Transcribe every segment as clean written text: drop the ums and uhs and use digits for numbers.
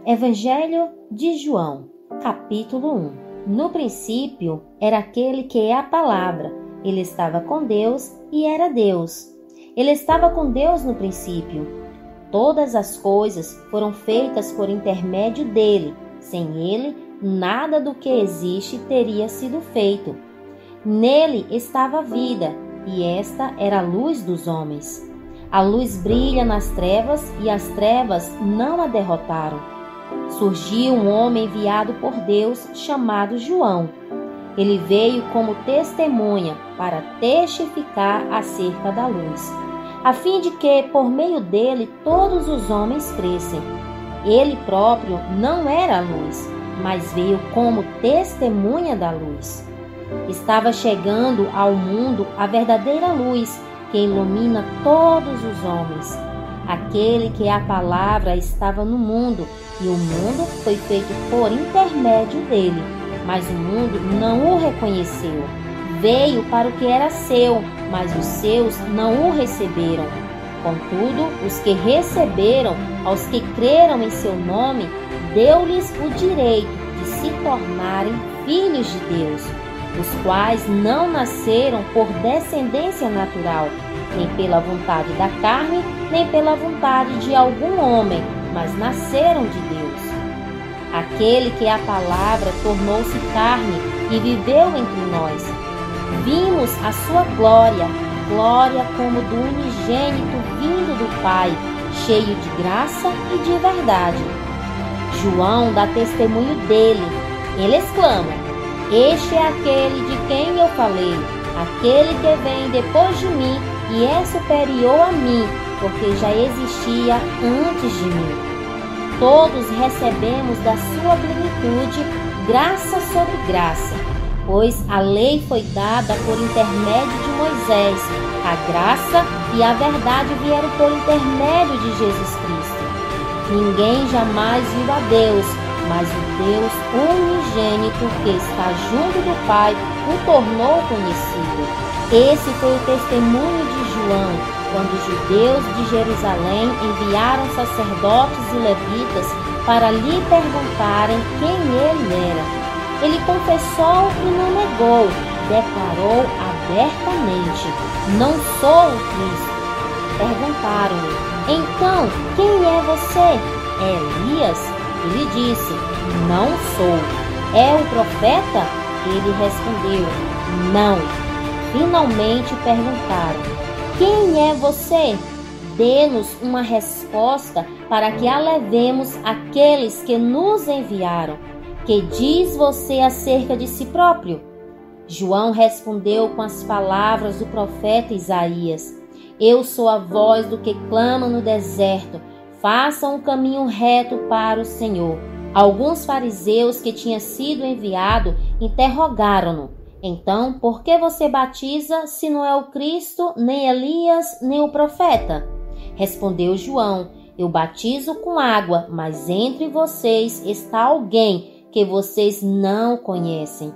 Evangelho de João, capítulo 1. No princípio era aquele que é a palavra. Ele estava com Deus e era Deus. Ele estava com Deus no princípio. Todas as coisas foram feitas por intermédio dele. Sem ele, nada do que existe teria sido feito. Nele estava a vida, e esta era a luz dos homens. A luz brilha nas trevas, e as trevas não a derrotaram. Surgiu um homem enviado por Deus chamado João. Ele veio como testemunha para testificar acerca da luz, a fim de que, por meio dele, todos os homens crescem. Ele próprio não era a luz, mas veio como testemunha da luz. Estava chegando ao mundo a verdadeira luz, que ilumina todos os homens. Aquele que é a palavra estava no mundo, e o mundo foi feito por intermédio dele, mas o mundo não o reconheceu. Veio para o que era seu, mas os seus não o receberam. Contudo, os que receberam, aos que creram em seu nome, deu-lhes o direito de se tornarem filhos de Deus, os quais não nasceram por descendência natural, nem pela vontade da carne, nem pela vontade de algum homem, mas nasceram de Deus. Aquele que é a palavra tornou-se carne e viveu entre nós. Vimos a sua glória, glória como do unigênito vindo do Pai, cheio de graça e de verdade. João dá testemunho dele. Ele exclama: "Este é aquele de quem eu falei, aquele que vem depois de mim e é superior a mim, porque já existia antes de mim." Todos recebemos da sua plenitude graça sobre graça, pois a lei foi dada por intermédio de Moisés, a graça e a verdade vieram por intermédio de Jesus Cristo. Ninguém jamais viu a Deus, mas o Deus unigênito que está junto do Pai o tornou conhecido. Esse foi o testemunho de João, quando os judeus de Jerusalém enviaram sacerdotes e levitas para lhe perguntarem quem ele era. Ele confessou e não negou, declarou abertamente: "Não sou o Cristo." Perguntaram-lhe: "Então, quem é você? É Elias?" Ele disse: "Não sou." "É o profeta?" Ele respondeu: "Não." Finalmente perguntaram: "Quem é você? Dê-nos uma resposta para que a levemos àqueles que nos enviaram. Que diz você acerca de si próprio?" João respondeu com as palavras do profeta Isaías: "Eu sou a voz do que clama no deserto, façam um caminho reto para o Senhor." Alguns fariseus que tinham sido enviados interrogaram-no: "Então, por que você batiza se não é o Cristo, nem Elias, nem o profeta?" Respondeu João: "Eu batizo com água, mas entre vocês está alguém que vocês não conhecem.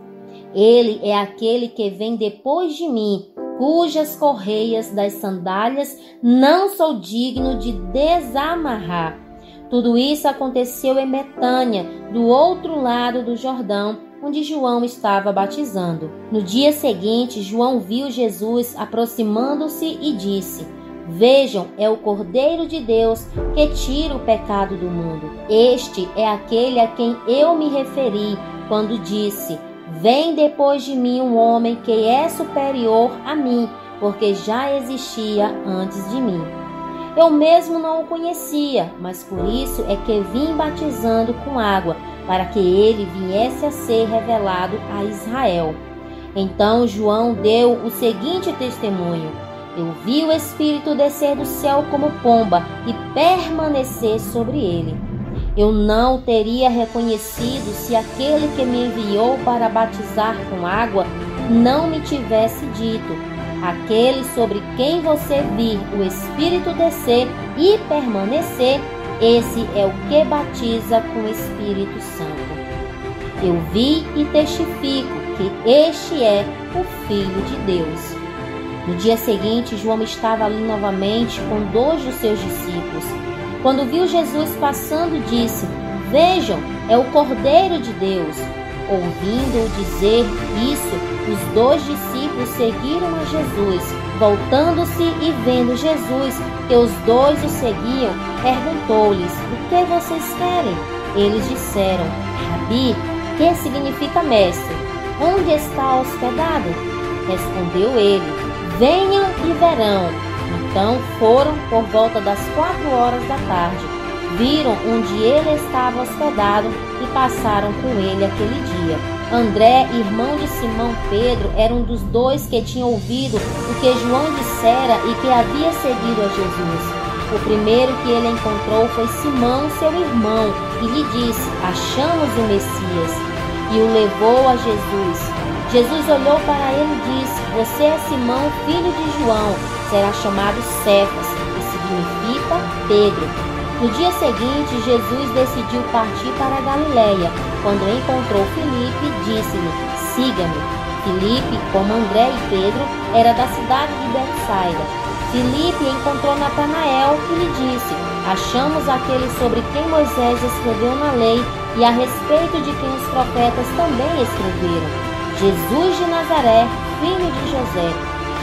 Ele é aquele que vem depois de mim, cujas correias das sandálias não sou digno de desamarrar." Tudo isso aconteceu em Betânia, do outro lado do Jordão, onde João estava batizando. No dia seguinte, João viu Jesus aproximando-se e disse: "Vejam, é o Cordeiro de Deus que tira o pecado do mundo. Este é aquele a quem eu me referi quando disse: vem depois de mim um homem que é superior a mim, porque já existia antes de mim. Eu mesmo não o conhecia, mas por isso é que vim batizando com água, para que ele viesse a ser revelado a Israel." Então João deu o seguinte testemunho: "Eu vi o Espírito descer do céu como pomba e permanecer sobre ele. Eu não o teria reconhecido se aquele que me enviou para batizar com água não me tivesse dito: aquele sobre quem você vir o Espírito descer e permanecer, esse é o que batiza com o Espírito Santo. Eu vi e testifico que este é o Filho de Deus." No dia seguinte, João estava ali novamente com 2 dos seus discípulos. Quando viu Jesus passando, disse: Vejam, é o Cordeiro de Deus. Ouvindo-o dizer isso, os 2 discípulos seguiram a Jesus. Voltando-se e vendo Jesus, que os 2 o seguiam, perguntou-lhes: o que vocês querem? Eles disseram: Rabi, que significa mestre? Onde está hospedado? Respondeu ele: venham e verão. Então foram por volta das 4 horas da tarde. Viram onde ele estava hospedado e passaram com ele aquele dia. André, irmão de Simão Pedro, era um dos 2 que tinha ouvido o que João dissera e que havia seguido a Jesus. O primeiro que ele encontrou foi Simão, seu irmão, e lhe disse: achamos o Messias. E o levou a Jesus. Jesus olhou para ele e disse: você é Simão, filho de João, será chamado Cefas, que significa Pedro. No dia seguinte, Jesus decidiu partir para a Galileia. Quando encontrou Filipe, disse-lhe: siga-me. Filipe, como André e Pedro, era da cidade de Betsaida. Filipe encontrou Natanael e lhe disse: achamos aquele sobre quem Moisés escreveu na lei e a respeito de quem os profetas também escreveram, Jesus de Nazaré, filho de José.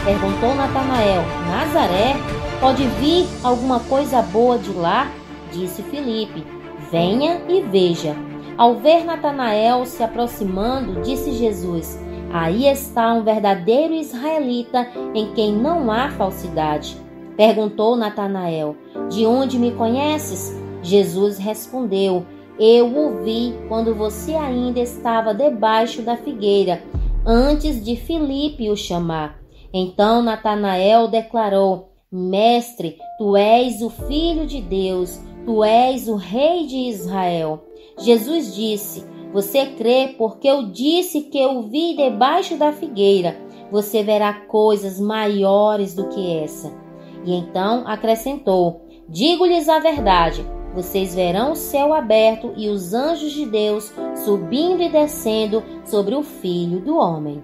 Perguntou Natanael: Nazaré? Pode vir alguma coisa boa de lá? Disse Filipe: venha e veja. Ao ver Natanael se aproximando, disse Jesus: aí está um verdadeiro israelita em quem não há falsidade. Perguntou Natanael: de onde me conheces? Jesus respondeu: eu o vi quando você ainda estava debaixo da figueira, antes de Filipe o chamar. Então Natanael declarou: mestre, tu és o Filho de Deus, tu és o Rei de Israel. Jesus disse: você crê porque eu disse que eu vi debaixo da figueira. Você verá coisas maiores do que essa. E então acrescentou: digo-lhes a verdade, vocês verão o céu aberto e os anjos de Deus subindo e descendo sobre o Filho do Homem.